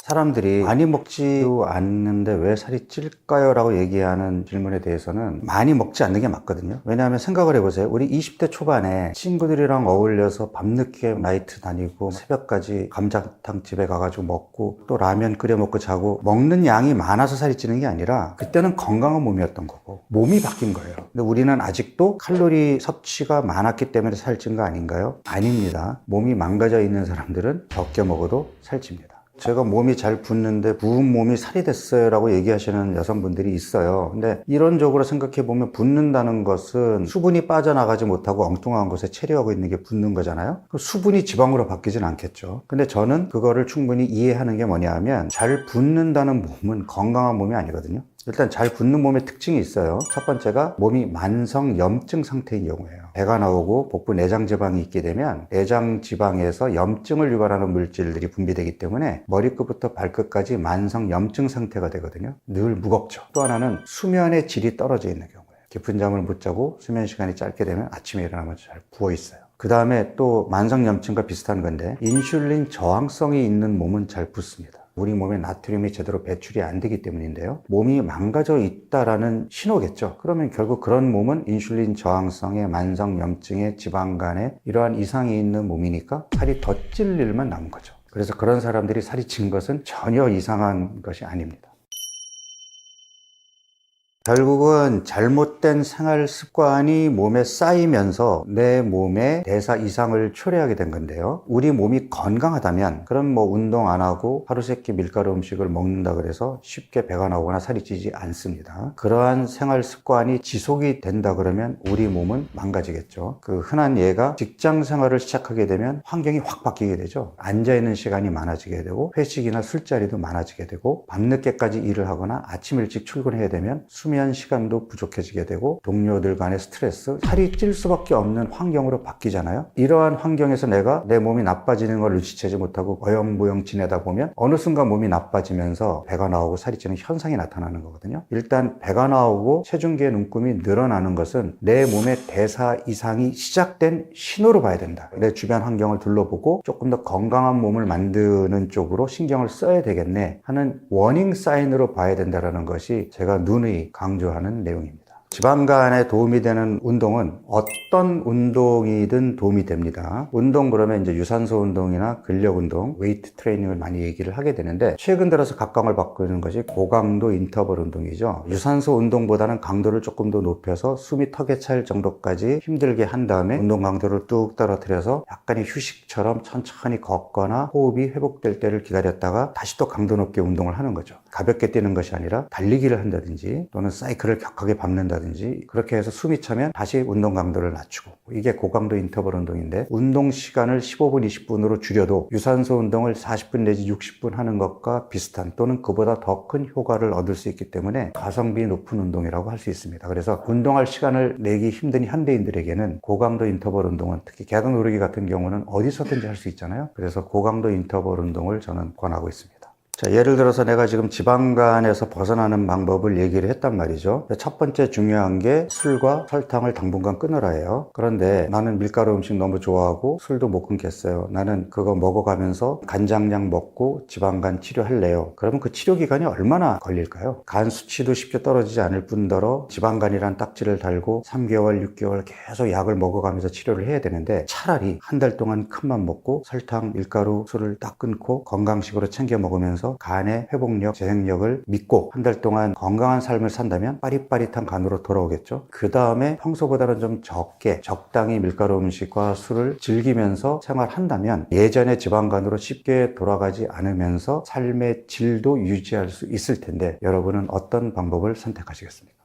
사람들이 많이 먹지도 않는데 왜 살이 찔까요? 라고 얘기하는 질문에 대해서는 많이 먹지 않는 게 맞거든요. 왜냐하면 생각을 해보세요. 우리 20대 초반에 친구들이랑 어울려서 밤늦게 나이트 다니고 새벽까지 감자탕 집에 가가지고 먹고 또 라면 끓여 먹고 자고, 먹는 양이 많아서 살이 찌는 게 아니라 그때는 건강한 몸이었던 거고 몸이 바뀐 거예요. 근데 우리는 아직도 칼로리 섭취가 많았기 때문에 살찐 거 아닌가요? 아닙니다. 몸이 망가져 있는 사람들은 적게 먹어도 살찝니다. 제가 몸이 잘 붓는데 부은 몸이 살이 됐어요 라고 얘기하시는 여성분들이 있어요. 근데 이론적으로 생각해 보면 붓는다는 것은 수분이 빠져나가지 못하고 엉뚱한 곳에 체류하고 있는 게 붓는 거잖아요. 수분이 지방으로 바뀌진 않겠죠. 근데 저는 그거를 충분히 이해하는 게 뭐냐 하면, 잘 붓는다는 몸은 건강한 몸이 아니거든요. 일단 잘 붓는 몸의 특징이 있어요. 첫 번째가 몸이 만성 염증 상태인 경우예요. 배가 나오고 복부 내장 지방이 있게 되면 내장 지방에서 염증을 유발하는 물질들이 분비되기 때문에 머리끝부터 발끝까지 만성 염증 상태가 되거든요. 늘 무겁죠. 또 하나는 수면의 질이 떨어져 있는 경우예요. 깊은 잠을 못 자고 수면 시간이 짧게 되면 아침에 일어나면 잘 부어 있어요. 그 다음에 또 만성 염증과 비슷한 건데, 인슐린 저항성이 있는 몸은 잘 붓습니다. 우리 몸에 나트륨이 제대로 배출이 안 되기 때문인데요. 몸이 망가져 있다라는 신호겠죠. 그러면 결국 그런 몸은 인슐린 저항성의 만성 염증의 지방간에 이러한 이상이 있는 몸이니까 살이 더 찔 일만 남은 거죠. 그래서 그런 사람들이 살이 찐 것은 전혀 이상한 것이 아닙니다. 결국은 잘못된 생활 습관이 몸에 쌓이면서 내 몸에 대사 이상을 초래하게 된 건데요. 우리 몸이 건강하다면 그럼 뭐 운동 안 하고 하루 세끼 밀가루 음식을 먹는다 그래서 쉽게 배가 나오거나 살이 찌지 않습니다. 그러한 생활 습관이 지속이 된다 그러면 우리 몸은 망가지겠죠. 그 흔한 예가 직장 생활을 시작하게 되면 환경이 확 바뀌게 되죠. 앉아있는 시간이 많아지게 되고 회식이나 술자리도 많아지게 되고 밤늦게까지 일을 하거나 아침 일찍 출근해야 되면 수면 시간도 부족해지게 되고 동료들 간의 스트레스, 살이 찔 수밖에 없는 환경으로 바뀌잖아요. 이러한 환경에서 내가 내 몸이 나빠지는 걸 눈치채지 못하고 어영부영 지내다 보면 어느 순간 몸이 나빠지면서 배가 나오고 살이 찌는 현상이 나타나는 거거든요. 일단 배가 나오고 체중계의 눈금이 늘어나는 것은 내 몸의 대사 이상이 시작된 신호로 봐야 된다. 내 주변 환경을 둘러보고 조금 더 건강한 몸을 만드는 쪽으로 신경을 써야 되겠네 하는 워닝 사인으로 봐야 된다는 것이 제가 누누이 강조하는 내용입니다. 지방간에 도움이 되는 운동은 어떤 운동이든 도움이 됩니다. 운동 그러면 이제 유산소 운동이나 근력 운동, 웨이트 트레이닝을 많이 얘기를 하게 되는데 최근 들어서 각광을 받고 있는 것이 고강도 인터벌 운동이죠. 유산소 운동보다는 강도를 조금 더 높여서 숨이 턱에 찰 정도까지 힘들게 한 다음에 운동 강도를 뚝 떨어뜨려서 약간의 휴식처럼 천천히 걷거나 호흡이 회복될 때를 기다렸다가 다시 또 강도 높게 운동을 하는 거죠. 가볍게 뛰는 것이 아니라 달리기를 한다든지 또는 사이클을 격하게 밟는다든지 그렇게 해서 숨이 차면 다시 운동 강도를 낮추고 이게 고강도 인터벌 운동인데 운동 시간을 15분, 20분으로 줄여도 유산소 운동을 40분 내지 60분 하는 것과 비슷한 또는 그보다 더 큰 효과를 얻을 수 있기 때문에 가성비 높은 운동이라고 할 수 있습니다. 그래서 운동할 시간을 내기 힘든 현대인들에게는 고강도 인터벌 운동은 특히 계단 오르기 같은 경우는 어디서든지 할 수 있잖아요. 그래서 고강도 인터벌 운동을 저는 권하고 있습니다. 자, 예를 들어서 내가 지금 지방간에서 벗어나는 방법을 얘기를 했단 말이죠. 첫 번째 중요한 게 술과 설탕을 당분간 끊으라예요. 그런데 나는 밀가루 음식 너무 좋아하고 술도 못 끊겠어요. 나는 그거 먹어가면서 간장약 먹고 지방간 치료할래요. 그러면 그 치료 기간이 얼마나 걸릴까요? 간 수치도 쉽게 떨어지지 않을 뿐더러 지방간이란 딱지를 달고 3개월, 6개월 계속 약을 먹어가면서 치료를 해야 되는데 차라리 한 달 동안 큰맘 먹고 설탕, 밀가루, 술을 딱 끊고 건강식으로 챙겨 먹으면서 간의 회복력, 재생력을 믿고 한 달 동안 건강한 삶을 산다면 빠릿빠릿한 간으로 돌아오겠죠. 그 다음에 평소보다는 좀 적게 적당히 밀가루 음식과 술을 즐기면서 생활한다면 예전의 지방간으로 쉽게 돌아가지 않으면서 삶의 질도 유지할 수 있을 텐데 여러분은 어떤 방법을 선택하시겠습니까?